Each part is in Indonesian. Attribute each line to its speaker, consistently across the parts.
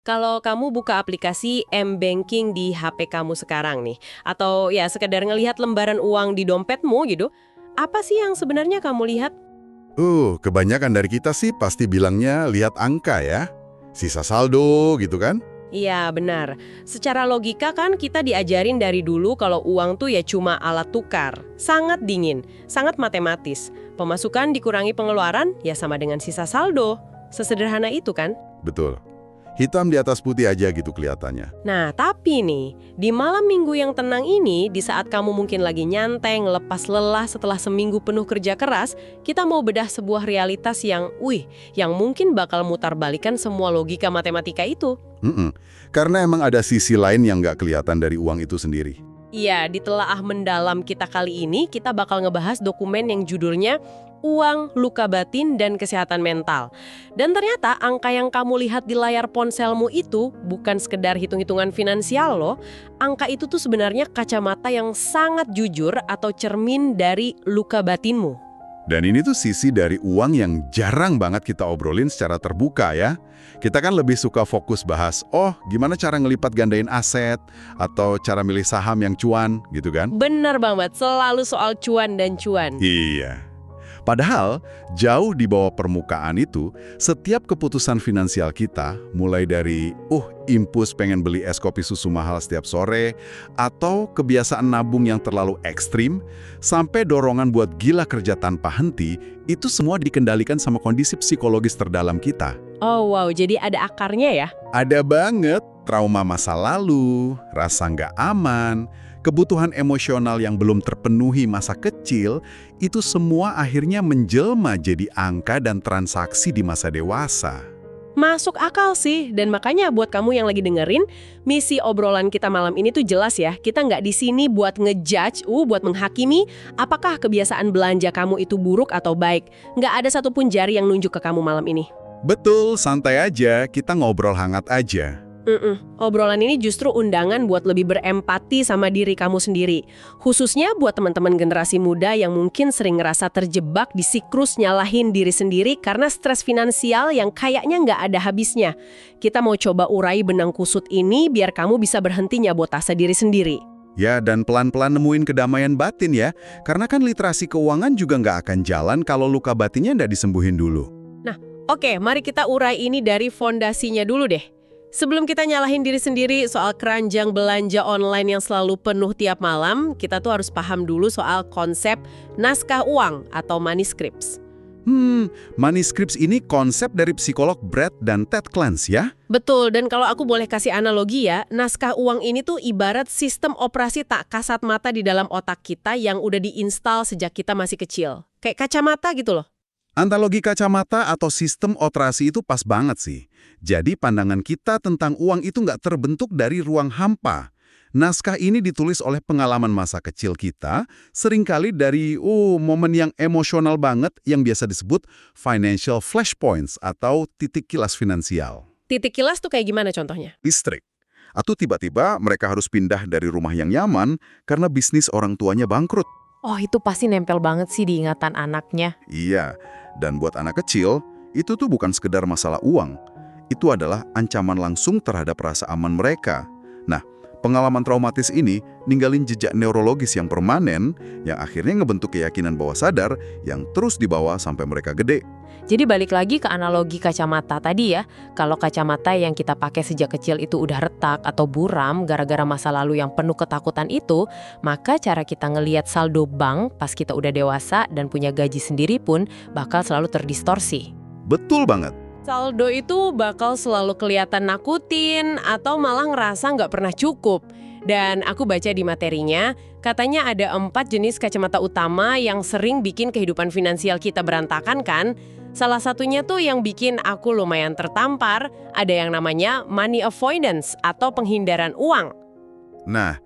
Speaker 1: Kalau kamu buka aplikasi M-Banking di HP kamu sekarang nih, atau ya sekedar ngelihat lembaran uang di dompetmu gitu, apa sih yang sebenarnya kamu lihat?
Speaker 2: Kebanyakan dari kita sih pasti bilangnya lihat angka ya. Sisa saldo gitu kan?
Speaker 1: Iya, benar. Secara logika kan kita diajarin dari dulu kalau uang tuh ya cuma alat tukar. Sangat dingin, sangat matematis. Pemasukan dikurangi pengeluaran ya sama dengan sisa saldo. Sesederhana itu kan?
Speaker 2: Betul. Hitam di atas putih aja gitu kelihatannya.
Speaker 1: Nah, tapi nih, di malam minggu yang tenang ini, di saat kamu mungkin lagi nyantai, ngelepas lelah setelah seminggu penuh kerja keras, kita mau bedah sebuah realitas yang mungkin bakal mutar balikan semua logika matematika itu.
Speaker 2: Karena emang ada sisi lain yang nggak kelihatan dari uang itu sendiri.
Speaker 1: Iya, di telaah mendalam kita kali ini, kita bakal ngebahas dokumen yang judulnya Uang, Luka Batin, dan Kesehatan Mental. Dan ternyata angka yang kamu lihat di layar ponselmu itu bukan sekedar hitung-hitungan finansial loh. Angka itu tuh sebenarnya kacamata yang sangat jujur atau cermin dari luka batinmu.
Speaker 2: Dan ini tuh sisi dari uang yang jarang banget kita obrolin secara terbuka ya. Kita kan lebih suka fokus bahas, gimana cara ngelipat gandain aset, atau cara milih saham yang cuan, gitu kan?
Speaker 1: Bener banget, selalu soal cuan dan cuan.
Speaker 2: Iya. Padahal, jauh di bawah permukaan itu, setiap keputusan finansial kita, mulai dari, impuls pengen beli es kopi susu mahal setiap sore, atau kebiasaan nabung yang terlalu ekstrim, sampai dorongan buat gila kerja tanpa henti, itu semua dikendalikan sama kondisi psikologis terdalam kita.
Speaker 1: Oh wow, jadi ada akarnya ya?
Speaker 2: Ada banget, trauma masa lalu, rasa nggak aman, kebutuhan emosional yang belum terpenuhi masa kecil, itu semua akhirnya menjelma jadi angka dan transaksi di masa dewasa.
Speaker 1: Masuk akal sih, dan makanya buat kamu yang lagi dengerin, misi obrolan kita malam ini tuh jelas ya, kita nggak di sini buat ngejudge, buat menghakimi, apakah kebiasaan belanja kamu itu buruk atau baik. Nggak ada satupun jari yang nunjuk ke kamu malam ini.
Speaker 2: Betul, santai aja, kita ngobrol hangat aja.
Speaker 1: Obrolan ini justru undangan buat lebih berempati sama diri kamu sendiri. Khususnya buat teman-teman generasi muda yang mungkin sering ngerasa terjebak di siklus nyalahin diri sendiri karena stres finansial yang kayaknya nggak ada habisnya. Kita mau coba urai benang kusut ini biar kamu bisa berhenti nyabotase diri sendiri.
Speaker 2: Ya, dan pelan-pelan nemuin kedamaian batin ya. Karena kan literasi keuangan juga nggak akan jalan kalau luka batinnya nggak disembuhin dulu.
Speaker 1: Nah, oke, mari kita urai ini dari fondasinya dulu deh. Sebelum kita nyalahin diri sendiri soal keranjang belanja online yang selalu penuh tiap malam, kita tuh harus paham dulu soal konsep naskah uang atau money scripts.
Speaker 2: Money scripts ini konsep dari psikolog Brad dan Ted Clance ya?
Speaker 1: Betul, dan kalau aku boleh kasih analogi ya, naskah uang ini tuh ibarat sistem operasi tak kasat mata di dalam otak kita yang udah diinstal sejak kita masih kecil. Kayak kacamata gitu loh.
Speaker 2: Analogi kacamata atau sistem operasi itu pas banget sih. Jadi pandangan kita tentang uang itu nggak terbentuk dari ruang hampa. Naskah ini ditulis oleh pengalaman masa kecil kita, seringkali dari momen yang emosional banget yang biasa disebut financial flashpoints atau titik kilas finansial.
Speaker 1: Titik kilas tuh kayak gimana contohnya?
Speaker 2: Listrik. Atau tiba-tiba mereka harus pindah dari rumah yang nyaman karena bisnis orang tuanya bangkrut.
Speaker 1: Oh, itu pasti nempel banget sih di ingatan anaknya.
Speaker 2: Iya, dan buat anak kecil, itu tuh bukan sekedar masalah uang. Itu adalah ancaman langsung terhadap rasa aman mereka. Nah, pengalaman traumatis ini ninggalin jejak neurologis yang permanen, yang akhirnya ngebentuk keyakinan bawah sadar yang terus dibawa sampai mereka gede.
Speaker 1: Jadi balik lagi ke analogi kacamata tadi ya, kalau kacamata yang kita pakai sejak kecil itu udah retak atau buram gara-gara masa lalu yang penuh ketakutan itu, maka cara kita ngelihat saldo bank pas kita udah dewasa dan punya gaji sendiri pun bakal selalu terdistorsi.
Speaker 2: Betul banget.
Speaker 1: Saldo itu bakal selalu kelihatan nakutin atau malah ngerasa nggak pernah cukup. Dan aku baca di materinya, katanya ada 4 jenis kacamata utama yang sering bikin kehidupan finansial kita berantakan kan? Salah satunya tuh yang bikin aku lumayan tertampar, ada yang namanya money avoidance atau penghindaran uang.
Speaker 2: Nah,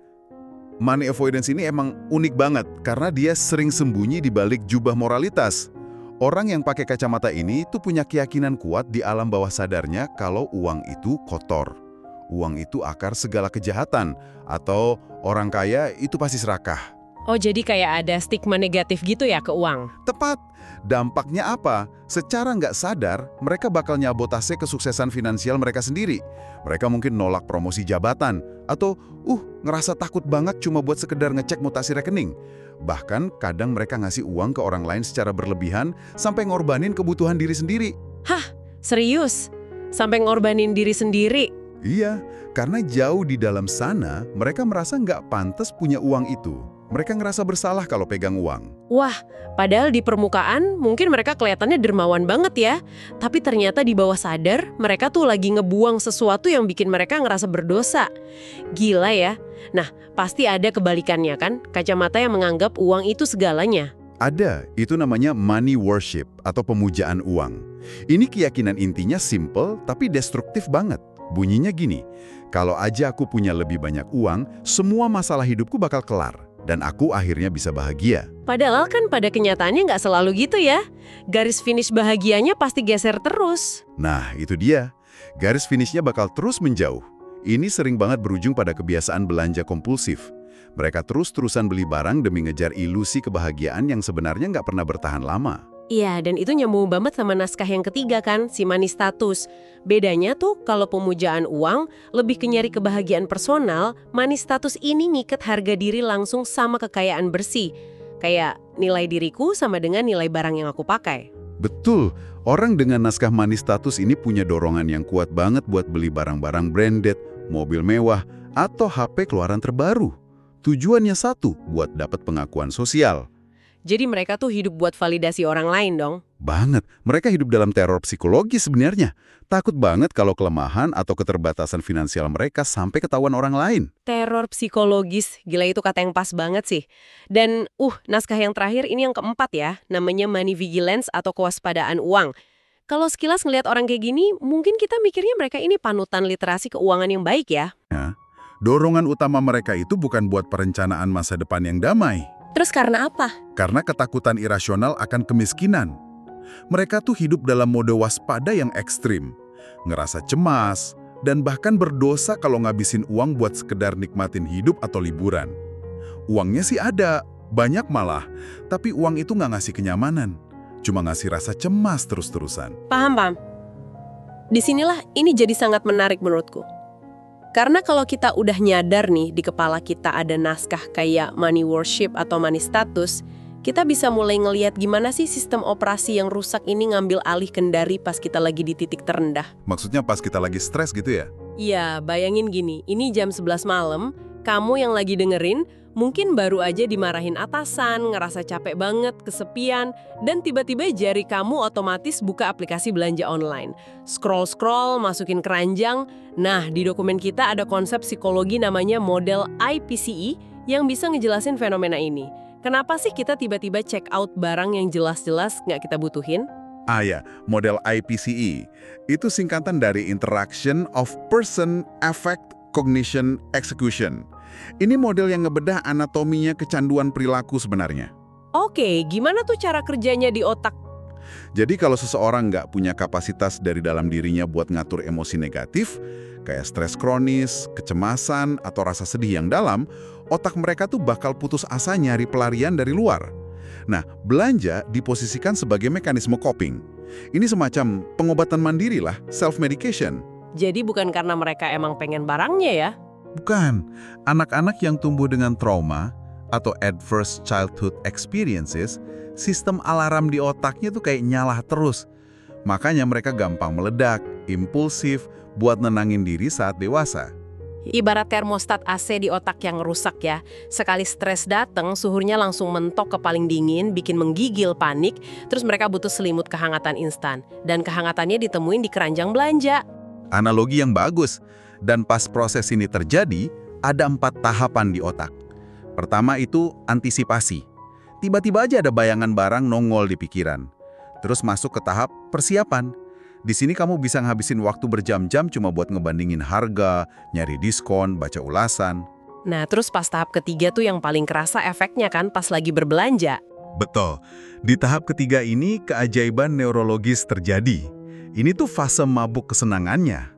Speaker 2: money avoidance ini emang unik banget karena dia sering sembunyi di balik jubah moralitas. Orang yang pakai kacamata ini tuh punya keyakinan kuat di alam bawah sadarnya kalau uang itu kotor. Uang itu akar segala kejahatan, atau orang kaya itu pasti serakah.
Speaker 1: Oh, jadi kayak ada stigma negatif gitu ya ke uang?
Speaker 2: Tepat. Dampaknya apa? Secara nggak sadar, mereka bakal nyabotase kesuksesan finansial mereka sendiri. Mereka mungkin nolak promosi jabatan, atau ngerasa takut banget cuma buat sekedar ngecek mutasi rekening. Bahkan kadang mereka ngasih uang ke orang lain secara berlebihan sampai ngorbanin kebutuhan diri sendiri.
Speaker 1: Hah? Serius? Sampai ngorbanin diri sendiri?
Speaker 2: Iya, karena jauh di dalam sana, mereka merasa nggak pantas punya uang itu. Mereka ngerasa bersalah kalau pegang uang.
Speaker 1: Wah, padahal di permukaan mungkin mereka kelihatannya dermawan banget ya. Tapi ternyata di bawah sadar, mereka tuh lagi ngebuang sesuatu yang bikin mereka ngerasa berdosa. Gila ya. Nah, pasti ada kebalikannya kan? Kacamata yang menganggap uang itu segalanya.
Speaker 2: Ada, itu namanya money worship atau pemujaan uang. Ini keyakinan intinya simple tapi destruktif banget. Bunyinya gini, kalau aja aku punya lebih banyak uang, semua masalah hidupku bakal kelar. Dan aku akhirnya bisa bahagia.
Speaker 1: Padahal kan pada kenyataannya nggak selalu gitu ya. Garis finish bahagianya pasti geser terus.
Speaker 2: Nah, itu dia. Garis finishnya bakal terus menjauh. Ini sering banget berujung pada kebiasaan belanja kompulsif. Mereka terus-terusan beli barang demi ngejar ilusi kebahagiaan yang sebenarnya nggak pernah bertahan lama.
Speaker 1: Iya, dan itu nyambung banget sama naskah yang ketiga kan, si money status. Bedanya tuh kalau pemujaan uang lebih ke nyari kebahagiaan personal, money status ini ngiket harga diri langsung sama kekayaan bersih. Kayak nilai diriku sama dengan nilai barang yang aku pakai.
Speaker 2: Betul, orang dengan naskah money status ini punya dorongan yang kuat banget buat beli barang-barang branded, mobil mewah, atau HP keluaran terbaru. Tujuannya satu, buat dapat pengakuan sosial.
Speaker 1: Jadi mereka tuh hidup buat validasi orang lain dong.
Speaker 2: Banget, mereka hidup dalam teror psikologi sebenarnya. Takut banget kalau kelemahan atau keterbatasan finansial mereka sampai ketahuan orang lain.
Speaker 1: Teror psikologis, gila itu kata yang pas banget sih. Dan naskah yang terakhir ini yang keempat ya, namanya money vigilance atau kewaspadaan uang. Kalau sekilas ngelihat orang kayak gini, mungkin kita mikirnya mereka ini panutan literasi keuangan yang baik ya.
Speaker 2: Ya, dorongan utama mereka itu bukan buat perencanaan masa depan yang damai.
Speaker 1: Terus karena apa?
Speaker 2: Karena ketakutan irasional akan kemiskinan. Mereka tuh hidup dalam mode waspada yang ekstrim. Ngerasa cemas, dan bahkan berdosa kalau ngabisin uang buat sekedar nikmatin hidup atau liburan. Uangnya sih ada, banyak malah. Tapi uang itu nggak ngasih kenyamanan. Cuma ngasih rasa cemas terus-terusan.
Speaker 1: Paham. Disinilah ini jadi sangat menarik menurutku. Karena kalau kita udah nyadar nih di kepala kita ada naskah kayak money worship atau money status, kita bisa mulai ngelihat gimana sih sistem operasi yang rusak ini ngambil alih kendari pas kita lagi di titik terendah.
Speaker 2: Maksudnya pas kita lagi stres gitu ya?
Speaker 1: Iya, bayangin gini, ini jam 11 malam, kamu yang lagi dengerin, mungkin baru aja dimarahin atasan, ngerasa capek banget, kesepian, dan tiba-tiba jari kamu otomatis buka aplikasi belanja online. Scroll-scroll, masukin keranjang. Nah, di dokumen kita ada konsep psikologi namanya model IPCE yang bisa ngejelasin fenomena ini. Kenapa sih kita tiba-tiba check out barang yang jelas-jelas nggak kita butuhin?
Speaker 2: Ah ya, model IPCE. Itu singkatan dari Interaction of Person, Affect, Cognition, Execution. Ini model yang ngebedah anatominya kecanduan perilaku sebenarnya.
Speaker 1: Oke, gimana tuh cara kerjanya di otak?
Speaker 2: Jadi kalau seseorang nggak punya kapasitas dari dalam dirinya buat ngatur emosi negatif, kayak stres kronis, kecemasan, atau rasa sedih yang dalam, otak mereka tuh bakal putus asa nyari pelarian dari luar. Nah, belanja diposisikan sebagai mekanisme coping. Ini semacam pengobatan mandiri lah, self-medication.
Speaker 1: Jadi bukan karena mereka emang pengen barangnya ya?
Speaker 2: Bukan. Anak-anak yang tumbuh dengan trauma atau adverse childhood experiences, sistem alarm di otaknya tuh kayak nyala terus. Makanya mereka gampang meledak, impulsif, buat nenangin diri saat dewasa.
Speaker 1: Ibarat termostat AC di otak yang rusak ya. Sekali stres datang, suhunya langsung mentok ke paling dingin, bikin menggigil, panik, terus mereka butuh selimut kehangatan instan. Dan kehangatannya ditemuin di keranjang belanja.
Speaker 2: Analogi yang bagus. Dan pas proses ini terjadi, ada 4 tahapan di otak. Pertama itu antisipasi. Tiba-tiba aja ada bayangan barang nongol di pikiran. Terus masuk ke tahap persiapan. Di sini kamu bisa ngabisin waktu berjam-jam cuma buat ngebandingin harga, nyari diskon, baca ulasan.
Speaker 1: Nah, terus pas tahap ketiga tuh yang paling kerasa efeknya kan pas lagi berbelanja.
Speaker 2: Betul. Di tahap ketiga ini keajaiban neurologis terjadi. Ini tuh fase mabuk kesenangannya.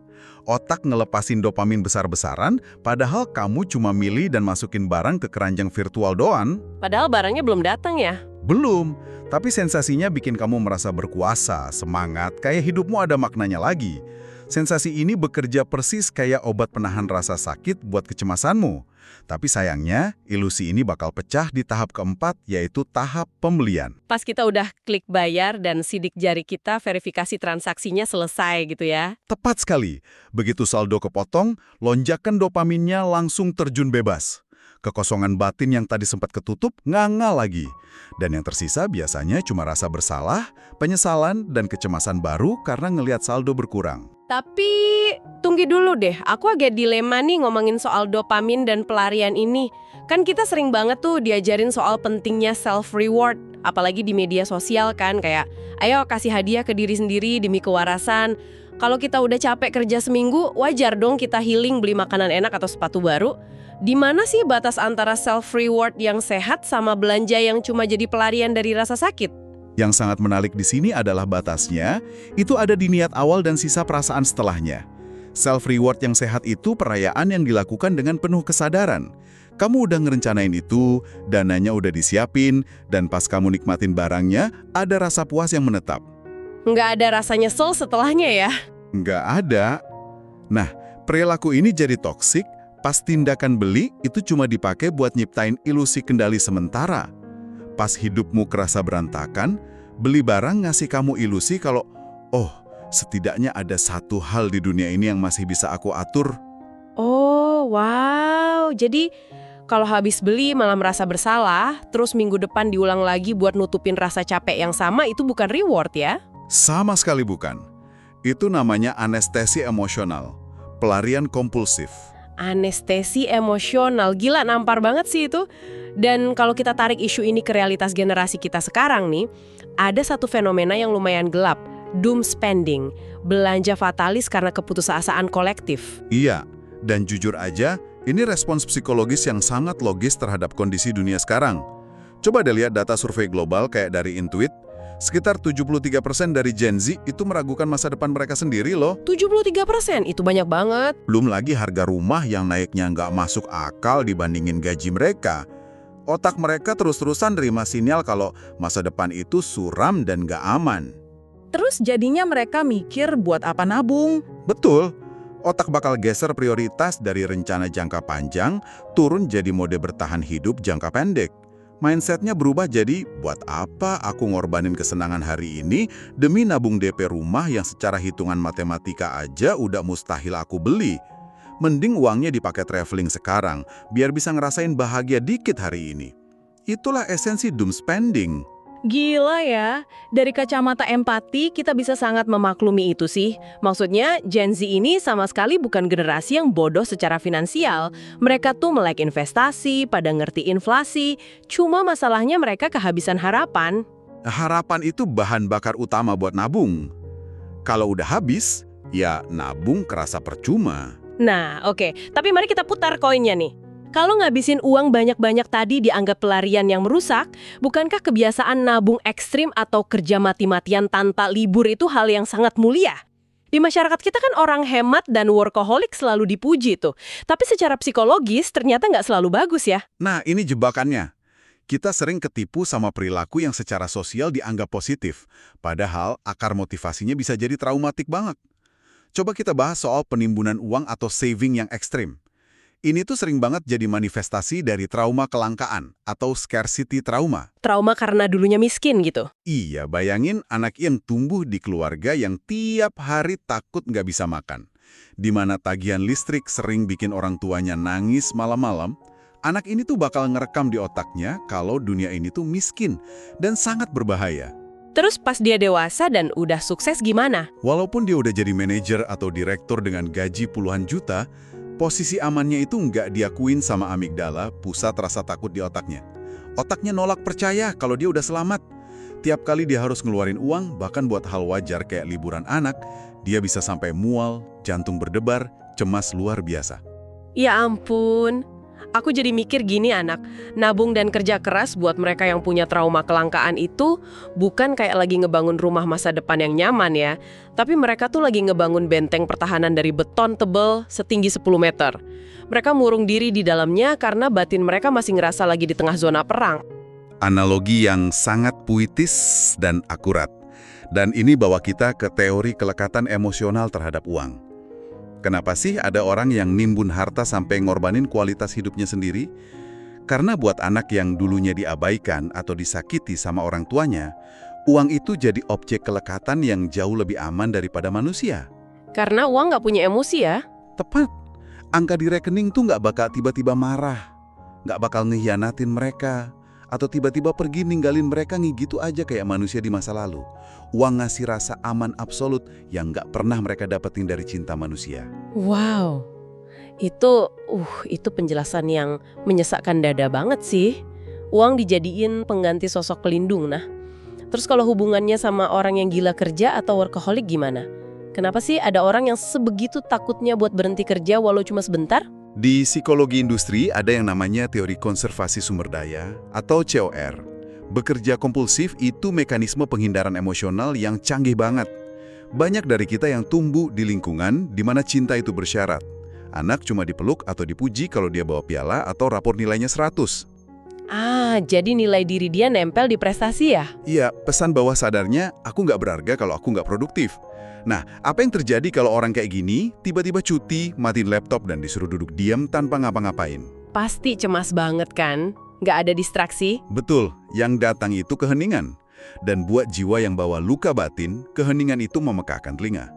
Speaker 2: otak ngelepasin dopamin besar-besaran, padahal kamu cuma milih dan masukin barang ke keranjang virtual doang.
Speaker 1: Padahal barangnya belum datang ya.
Speaker 2: Belum, tapi sensasinya bikin kamu merasa berkuasa, semangat, kayak hidupmu ada maknanya lagi. Sensasi ini bekerja persis kayak obat penahan rasa sakit buat kecemasanmu. Tapi sayangnya, ilusi ini bakal pecah di tahap keempat, yaitu tahap pembelian.
Speaker 1: Pas kita udah klik bayar dan sidik jari kita verifikasi transaksinya selesai gitu ya.
Speaker 2: Tepat sekali. Begitu saldo kepotong, lonjakan dopaminnya langsung terjun bebas. Kekosongan batin yang tadi sempat ketutup nganga lagi. Dan yang tersisa biasanya cuma rasa bersalah, penyesalan, dan kecemasan baru karena ngelihat saldo berkurang.
Speaker 1: Tapi tunggu dulu deh, aku agak dilema nih ngomongin soal dopamin dan pelarian ini. Kan kita sering banget tuh diajarin soal pentingnya self-reward, apalagi di media sosial kan, kayak ayo kasih hadiah ke diri sendiri demi kewarasan. Kalau kita udah capek kerja seminggu, wajar dong kita healing beli makanan enak atau sepatu baru. Di mana sih batas antara self-reward yang sehat sama belanja yang cuma jadi pelarian dari rasa sakit?
Speaker 2: Yang sangat menarik di sini adalah batasnya, itu ada di niat awal dan sisa perasaan setelahnya. Self-reward yang sehat itu perayaan yang dilakukan dengan penuh kesadaran. Kamu udah ngerencanain itu, dananya udah disiapin, dan pas kamu nikmatin barangnya, ada rasa puas yang menetap.
Speaker 1: Nggak ada rasa nyesel setelahnya ya?
Speaker 2: Nggak ada. Nah, perilaku ini jadi toksik, pas tindakan beli itu cuma dipakai buat nyiptain ilusi kendali sementara. Pas hidupmu kerasa berantakan, beli barang ngasih kamu ilusi kalau, oh, setidaknya ada satu hal di dunia ini yang masih bisa aku atur.
Speaker 1: Oh, wow. Jadi kalau habis beli malah merasa bersalah, terus minggu depan diulang lagi buat nutupin rasa capek yang sama, itu bukan reward ya?
Speaker 2: Sama sekali bukan. Itu namanya anestesi emosional, pelarian kompulsif.
Speaker 1: Anestesi emosional, gila nampar banget sih itu. Dan kalau kita tarik isu ini ke realitas generasi kita sekarang nih, ada satu fenomena yang lumayan gelap, doom spending, belanja fatalis karena keputusasaan kolektif.
Speaker 2: Iya, dan jujur aja, ini respons psikologis yang sangat logis terhadap kondisi dunia sekarang. Coba deh lihat data survei global kayak dari Intuit, sekitar 73% dari Gen Z itu meragukan masa depan mereka sendiri loh.
Speaker 1: 73%, itu banyak banget.
Speaker 2: Belum lagi harga rumah yang naiknya nggak masuk akal dibandingin gaji mereka. Otak mereka terus-terusan nerima sinyal kalau masa depan itu suram dan nggak aman.
Speaker 3: Terus jadinya mereka mikir buat apa nabung?
Speaker 2: Betul. Otak bakal geser prioritas dari rencana jangka panjang turun jadi mode bertahan hidup jangka pendek. Mindsetnya berubah jadi, buat apa aku ngorbanin kesenangan hari ini demi nabung DP rumah yang secara hitungan matematika aja udah mustahil aku beli. Mending uangnya dipakai traveling sekarang, biar bisa ngerasain bahagia dikit hari ini. Itulah esensi doom spending.
Speaker 3: Gila ya, dari kacamata empati kita bisa sangat memaklumi itu sih. Maksudnya Gen Z ini sama sekali bukan generasi yang bodoh secara finansial. Mereka tuh melek investasi, pada ngerti inflasi. Cuma masalahnya mereka kehabisan harapan.
Speaker 2: Harapan itu bahan bakar utama buat nabung. Kalau udah habis, ya nabung kerasa percuma.
Speaker 1: Nah, oke. Tapi mari kita putar koinnya nih. Kalau ngabisin uang banyak-banyak tadi dianggap pelarian yang merusak, bukankah kebiasaan nabung ekstrim atau kerja mati-matian tanpa libur itu hal yang sangat mulia? Di masyarakat kita kan orang hemat dan workaholic selalu dipuji tuh. Tapi secara psikologis ternyata nggak selalu bagus ya.
Speaker 2: Nah, ini jebakannya. Kita sering ketipu sama perilaku yang secara sosial dianggap positif. Padahal akar motivasinya bisa jadi traumatik banget. Coba kita bahas soal penimbunan uang atau saving yang ekstrim. Ini tuh sering banget jadi manifestasi dari trauma kelangkaan atau scarcity trauma.
Speaker 1: Trauma karena dulunya miskin gitu.
Speaker 2: Iya, bayangin anak yang tumbuh di keluarga yang tiap hari takut nggak bisa makan. Di mana tagihan listrik sering bikin orang tuanya nangis malam-malam, anak ini tuh bakal ngerekam di otaknya kalau dunia ini tuh miskin dan sangat berbahaya.
Speaker 1: Terus pas dia dewasa dan udah sukses gimana?
Speaker 2: Walaupun dia udah jadi manajer atau direktur dengan gaji puluhan juta, posisi amannya itu nggak diakuin sama amigdala, pusat rasa takut di otaknya. Otaknya nolak percaya kalau dia udah selamat. Tiap kali dia harus ngeluarin uang, bahkan buat hal wajar kayak liburan anak, dia bisa sampai mual, jantung berdebar, cemas luar biasa.
Speaker 1: Ya ampun.
Speaker 3: Aku jadi mikir gini anak, nabung dan kerja keras buat mereka yang punya trauma kelangkaan itu bukan kayak lagi ngebangun rumah masa depan yang nyaman ya. Tapi mereka tuh lagi ngebangun benteng pertahanan dari beton tebel setinggi 10 meter. Mereka murung diri di dalamnya karena batin mereka masih ngerasa lagi di tengah zona perang.
Speaker 2: Analogi yang sangat puitis dan akurat. Dan ini bawa kita ke teori kelekatan emosional terhadap uang. Kenapa sih ada orang yang nimbun harta sampai ngorbanin kualitas hidupnya sendiri? Karena buat anak yang dulunya diabaikan atau disakiti sama orang tuanya, uang itu jadi objek kelekatan yang jauh lebih aman daripada manusia.
Speaker 3: Karena uang nggak punya emosi ya?
Speaker 2: Tepat. Angka di rekening tuh nggak bakal tiba-tiba marah, nggak bakal ngehianatin mereka, atau tiba-tiba pergi ninggalin mereka gitu aja kayak manusia di masa lalu. Uang ngasih rasa aman absolut yang nggak pernah mereka dapetin dari cinta manusia.
Speaker 3: Wow, itu penjelasan yang menyesakkan dada banget sih. Uang dijadiin pengganti sosok pelindung. Nah, terus kalau hubungannya sama orang yang gila kerja atau workaholic gimana? Kenapa sih ada orang yang sebegitu takutnya buat berhenti kerja walau cuma sebentar?
Speaker 2: Di psikologi industri ada yang namanya teori konservasi sumber daya atau COR. Bekerja kompulsif itu mekanisme penghindaran emosional yang canggih banget. Banyak dari kita yang tumbuh di lingkungan di mana cinta itu bersyarat. Anak cuma dipeluk atau dipuji kalau dia bawa piala atau rapor nilainya 100.
Speaker 3: Jadi nilai diri dia nempel di prestasi ya?
Speaker 2: Iya, pesan bawah sadarnya, aku nggak berharga kalau aku nggak produktif. Nah, apa yang terjadi kalau orang kayak gini tiba-tiba cuti, matiin laptop, dan disuruh duduk diam tanpa ngapa-ngapain?
Speaker 3: Pasti cemas banget kan? Nggak ada distraksi?
Speaker 2: Betul, yang datang itu keheningan. Dan buat jiwa yang bawa luka batin, keheningan itu memekakkan telinga.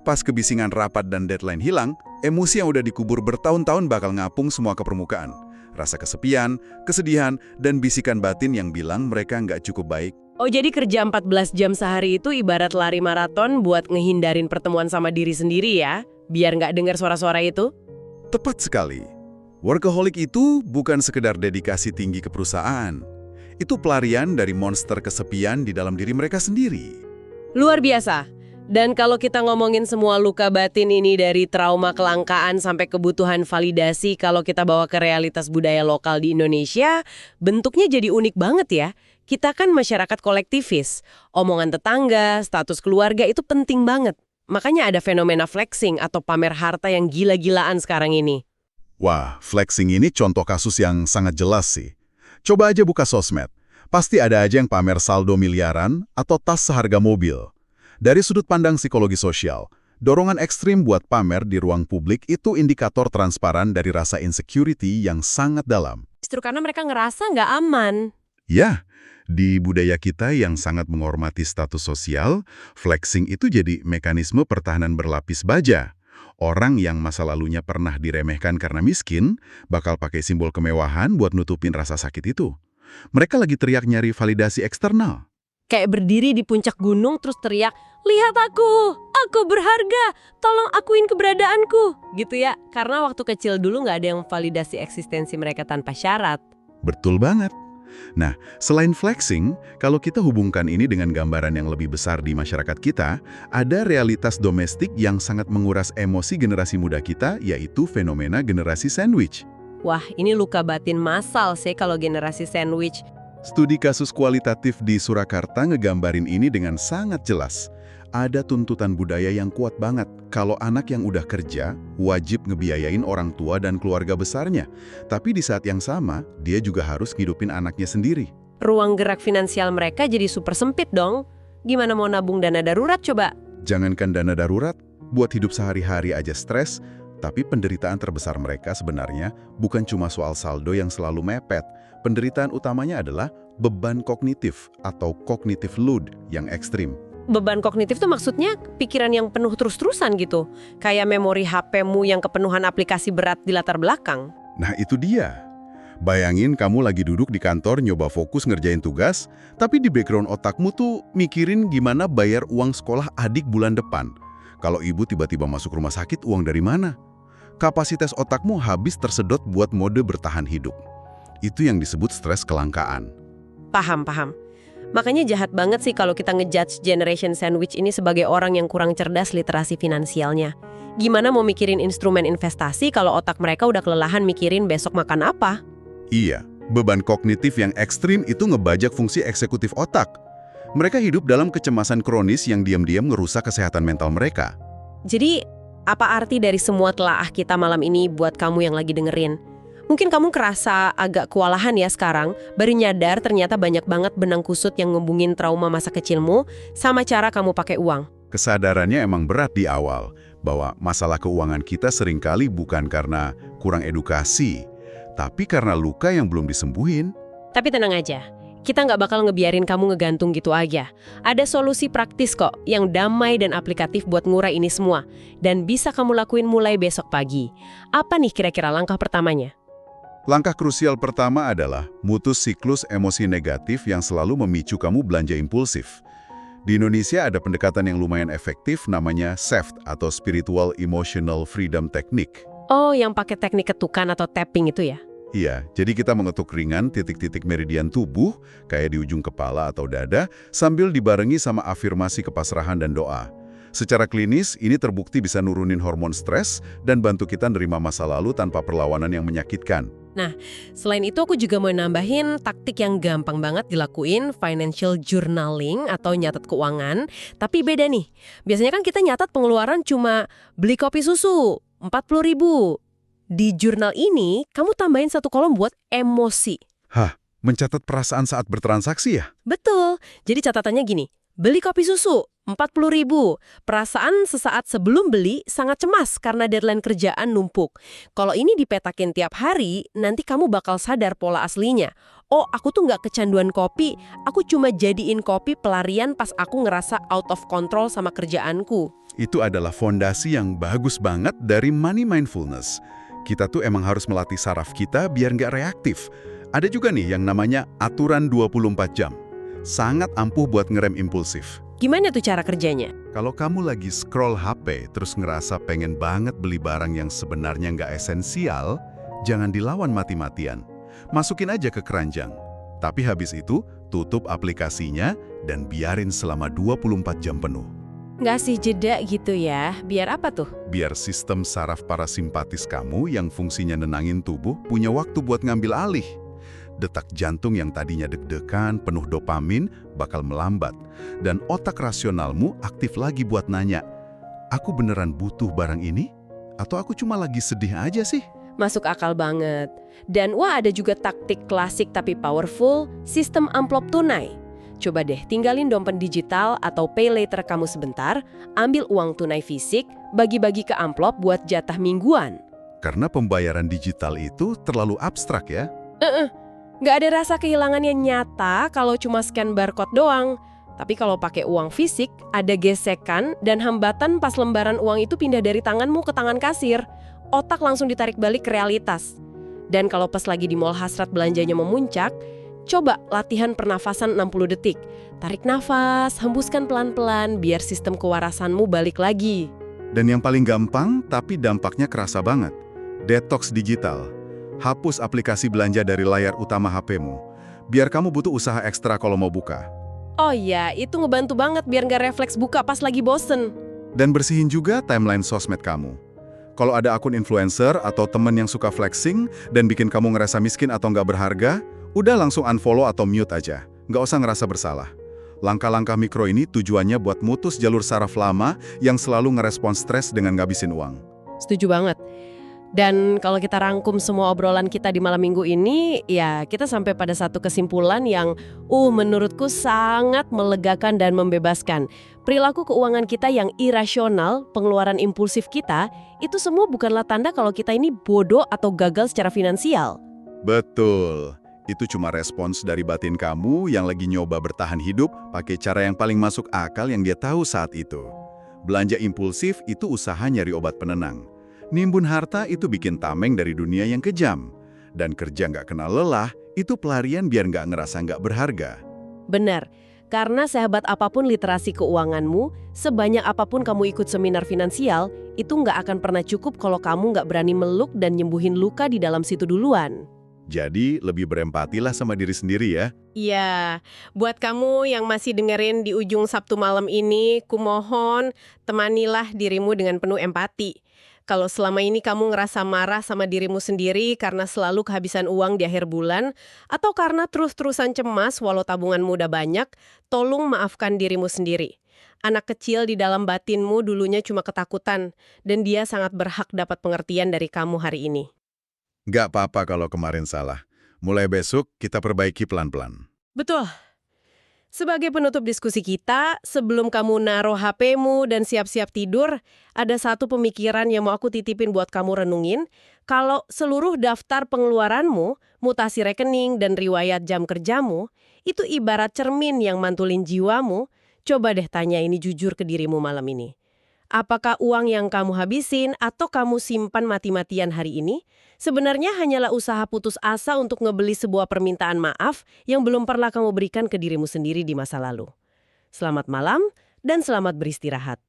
Speaker 2: Pas kebisingan rapat dan deadline hilang, emosi yang udah dikubur bertahun-tahun bakal ngapung semua ke permukaan. Rasa kesepian, kesedihan, dan bisikan batin yang bilang mereka nggak cukup baik.
Speaker 3: Oh, jadi kerja 14 jam sehari itu ibarat lari maraton buat ngehindarin pertemuan sama diri sendiri ya? Biar nggak dengar suara-suara itu?
Speaker 2: Tepat sekali. Workaholic itu bukan sekedar dedikasi tinggi ke perusahaan. Itu pelarian dari monster kesepian di dalam diri mereka sendiri.
Speaker 3: Luar biasa. Dan kalau kita ngomongin semua luka batin ini dari trauma kelangkaan sampai kebutuhan validasi kalau kita bawa ke realitas budaya lokal di Indonesia, bentuknya jadi unik banget ya. Kita kan masyarakat kolektivis. Omongan tetangga, status keluarga itu penting banget. Makanya ada fenomena flexing atau pamer harta yang gila-gilaan sekarang ini.
Speaker 2: Wah, flexing ini contoh kasus yang sangat jelas sih. Coba aja buka sosmed. Pasti ada aja yang pamer saldo miliaran atau tas seharga mobil. Dari sudut pandang psikologi sosial, dorongan ekstrim buat pamer di ruang publik itu indikator transparan dari rasa insecurity yang sangat dalam.
Speaker 3: Justru karena mereka ngerasa nggak aman.
Speaker 2: Ya, di budaya kita yang sangat menghormati status sosial, flexing itu jadi mekanisme pertahanan berlapis baja. Orang yang masa lalunya pernah diremehkan karena miskin, bakal pakai simbol kemewahan buat nutupin rasa sakit itu. Mereka lagi teriak nyari validasi eksternal.
Speaker 3: Kayak berdiri di puncak gunung terus teriak, "Lihat aku berharga, tolong akuin keberadaanku." Gitu ya, karena waktu kecil dulu nggak ada yang validasi eksistensi mereka tanpa syarat.
Speaker 2: Betul banget. Nah, selain flexing, kalau kita hubungkan ini dengan gambaran yang lebih besar di masyarakat kita, ada realitas domestik yang sangat menguras emosi generasi muda kita, yaitu fenomena generasi sandwich.
Speaker 3: Wah, ini luka batin massal sih kalau generasi sandwich.
Speaker 2: Studi kasus kualitatif di Surakarta ngegambarin ini dengan sangat jelas. Ada tuntutan budaya yang kuat banget. Kalau anak yang udah kerja, wajib ngebiayain orang tua dan keluarga besarnya. Tapi di saat yang sama, dia juga harus ngidupin anaknya sendiri.
Speaker 3: Ruang gerak finansial mereka jadi super sempit dong. Gimana mau nabung dana darurat coba?
Speaker 2: Jangankan dana darurat, buat hidup sehari-hari aja stres. Tapi penderitaan terbesar mereka sebenarnya bukan cuma soal saldo yang selalu mepet. Penderitaan utamanya adalah beban kognitif atau cognitive load yang ekstrim.
Speaker 3: Beban kognitif tuh maksudnya pikiran yang penuh terus-terusan gitu. Kayak memori HP-mu yang kepenuhan aplikasi berat di latar belakang.
Speaker 2: Nah itu dia. Bayangin kamu lagi duduk di kantor nyoba fokus ngerjain tugas, tapi di background otakmu tuh mikirin gimana bayar uang sekolah adik bulan depan. Kalau ibu tiba-tiba masuk rumah sakit, uang dari mana? Kapasitas otakmu habis tersedot buat mode bertahan hidup. Itu yang disebut stres kelangkaan.
Speaker 3: Paham. Makanya jahat banget sih kalau kita ngejudge generation sandwich ini sebagai orang yang kurang cerdas literasi finansialnya.
Speaker 1: Gimana mau mikirin instrumen investasi kalau otak mereka udah kelelahan mikirin besok makan apa?
Speaker 2: Iya, beban kognitif yang ekstrim itu ngebajak fungsi eksekutif otak. Mereka hidup dalam kecemasan kronis yang diam-diam ngerusak kesehatan mental mereka.
Speaker 1: Jadi, apa arti dari semua telaah kita malam ini buat kamu yang lagi dengerin? Mungkin kamu kerasa agak kewalahan ya sekarang, baru nyadar ternyata banyak banget benang kusut yang ngembungin trauma masa kecilmu sama cara kamu pakai uang.
Speaker 2: Kesadarannya emang berat di awal, bahwa masalah keuangan kita seringkali bukan karena kurang edukasi, tapi karena luka yang belum disembuhin.
Speaker 1: Tapi tenang aja, kita nggak bakal ngebiarin kamu ngegantung gitu aja. Ada solusi praktis kok, yang damai dan aplikatif buat ngurai ini semua. Dan bisa kamu lakuin mulai besok pagi. Apa nih kira-kira langkah pertamanya?
Speaker 2: Langkah krusial pertama adalah mutus siklus emosi negatif yang selalu memicu kamu belanja impulsif. Di Indonesia ada pendekatan yang lumayan efektif namanya SEFT atau Spiritual Emotional Freedom Technique.
Speaker 1: Oh, yang pakai teknik ketukan atau tapping itu ya?
Speaker 2: Iya, jadi kita mengetuk ringan titik-titik meridian tubuh, kayak di ujung kepala atau dada, sambil dibarengi sama afirmasi kepasrahan dan doa. Secara klinis, ini terbukti bisa nurunin hormon stres dan bantu kita nerima masa lalu tanpa perlawanan yang menyakitkan.
Speaker 1: Nah, selain itu aku juga mau nambahin taktik yang gampang banget dilakuin, financial journaling atau nyatet keuangan. Tapi beda nih, biasanya kan kita nyatat pengeluaran cuma beli kopi susu, 40.000. Di jurnal ini, kamu tambahin satu kolom buat emosi.
Speaker 2: Hah, mencatat perasaan saat bertransaksi ya?
Speaker 1: Betul, jadi catatannya gini, beli kopi susu, 40.000. Perasaan sesaat sebelum beli sangat cemas karena deadline kerjaan numpuk. Kalau ini dipetakin tiap hari, nanti kamu bakal sadar pola aslinya. Oh, aku tuh nggak kecanduan kopi, aku cuma jadiin kopi pelarian pas aku ngerasa out of control sama kerjaanku.
Speaker 2: Itu adalah fondasi yang bagus banget dari money mindfulness. Kita tuh emang harus melatih saraf kita biar nggak reaktif. Ada juga nih yang namanya aturan 24 jam. Sangat ampuh buat ngerem impulsif.
Speaker 1: Gimana tuh cara kerjanya?
Speaker 2: Kalau kamu lagi scroll HP terus ngerasa pengen banget beli barang yang sebenarnya nggak esensial, jangan dilawan mati-matian. Masukin aja ke keranjang. Tapi habis itu, tutup aplikasinya dan biarin selama 24 jam penuh.
Speaker 1: Ngasih jeda gitu ya, biar apa tuh?
Speaker 2: Biar sistem saraf parasimpatis kamu yang fungsinya nenangin tubuh punya waktu buat ngambil alih. Detak jantung yang tadinya deg-degan, penuh dopamin, bakal melambat. Dan otak rasionalmu aktif lagi buat nanya, aku beneran butuh barang ini? Atau aku cuma lagi sedih aja sih?
Speaker 1: Masuk akal banget. Dan wah, ada juga taktik klasik tapi powerful, sistem amplop tunai. Coba deh, tinggalin dompet digital atau pay later kamu sebentar, ambil uang tunai fisik, bagi-bagi ke amplop buat jatah mingguan.
Speaker 2: Karena pembayaran digital itu terlalu abstrak ya?
Speaker 1: Nggak ada rasa kehilangan yang nyata kalau cuma scan barcode doang. Tapi kalau pakai uang fisik, ada gesekan dan hambatan pas lembaran uang itu pindah dari tanganmu ke tangan kasir. Otak langsung ditarik balik ke realitas. Dan kalau pas lagi di mall hasrat belanjanya memuncak, coba latihan pernafasan 60 detik. Tarik nafas, hembuskan pelan-pelan biar sistem kewarasanmu balik lagi.
Speaker 2: Dan yang paling gampang tapi dampaknya kerasa banget, detox digital. Hapus aplikasi belanja dari layar utama HP-mu, biar kamu butuh usaha ekstra kalau mau buka.
Speaker 1: Oh iya, itu ngebantu banget biar nggak refleks buka pas lagi bosen.
Speaker 2: Dan bersihin juga timeline sosmed kamu. Kalau ada akun influencer atau temen yang suka flexing dan bikin kamu ngerasa miskin atau nggak berharga, udah langsung unfollow atau mute aja. Nggak usah ngerasa bersalah. Langkah-langkah mikro ini tujuannya buat mutus jalur saraf lama yang selalu ngerespon stres dengan ngabisin uang.
Speaker 1: Setuju banget. Dan kalau kita rangkum semua obrolan kita di malam minggu ini, ya kita sampai pada satu kesimpulan yang menurutku sangat melegakan dan membebaskan. Perilaku keuangan kita yang irasional, pengeluaran impulsif kita, itu semua bukanlah tanda kalau kita ini bodoh atau gagal secara finansial.
Speaker 2: Betul. Itu cuma respons dari batin kamu yang lagi nyoba bertahan hidup pakai cara yang paling masuk akal yang dia tahu saat itu. Belanja impulsif itu usaha nyari obat penenang. Nimbun harta itu bikin tameng dari dunia yang kejam. Dan kerja nggak kenal lelah, itu pelarian biar nggak ngerasa nggak berharga.
Speaker 1: Benar, karena sehebat apapun literasi keuanganmu, sebanyak apapun kamu ikut seminar finansial, itu nggak akan pernah cukup kalau kamu nggak berani meluk dan nyembuhin luka di dalam situ duluan.
Speaker 2: Jadi lebih berempatilah sama diri sendiri ya.
Speaker 1: Iya, buat kamu yang masih dengerin di ujung Sabtu malam ini, kumohon temanilah dirimu dengan penuh empati. Kalau selama ini kamu ngerasa marah sama dirimu sendiri karena selalu kehabisan uang di akhir bulan, atau karena terus-terusan cemas walau tabunganmu udah banyak, tolong maafkan dirimu sendiri. Anak kecil di dalam batinmu dulunya cuma ketakutan, dan dia sangat berhak dapat pengertian dari kamu hari ini.
Speaker 2: Nggak apa-apa kalau kemarin salah. Mulai besok kita perbaiki pelan-pelan.
Speaker 1: Betul. Sebagai penutup diskusi kita, sebelum kamu naruh HP-mu dan siap-siap tidur, ada satu pemikiran yang mau aku titipin buat kamu renungin. Kalau seluruh daftar pengeluaranmu, mutasi rekening, dan riwayat jam kerjamu, itu ibarat cermin yang mantulin jiwamu, coba deh tanya ini jujur ke dirimu malam ini. Apakah uang yang kamu habisin atau kamu simpan mati-matian hari ini sebenarnya hanyalah usaha putus asa untuk ngebeli sebuah permintaan maaf yang belum pernah kamu berikan ke dirimu sendiri di masa lalu? Selamat malam dan selamat beristirahat.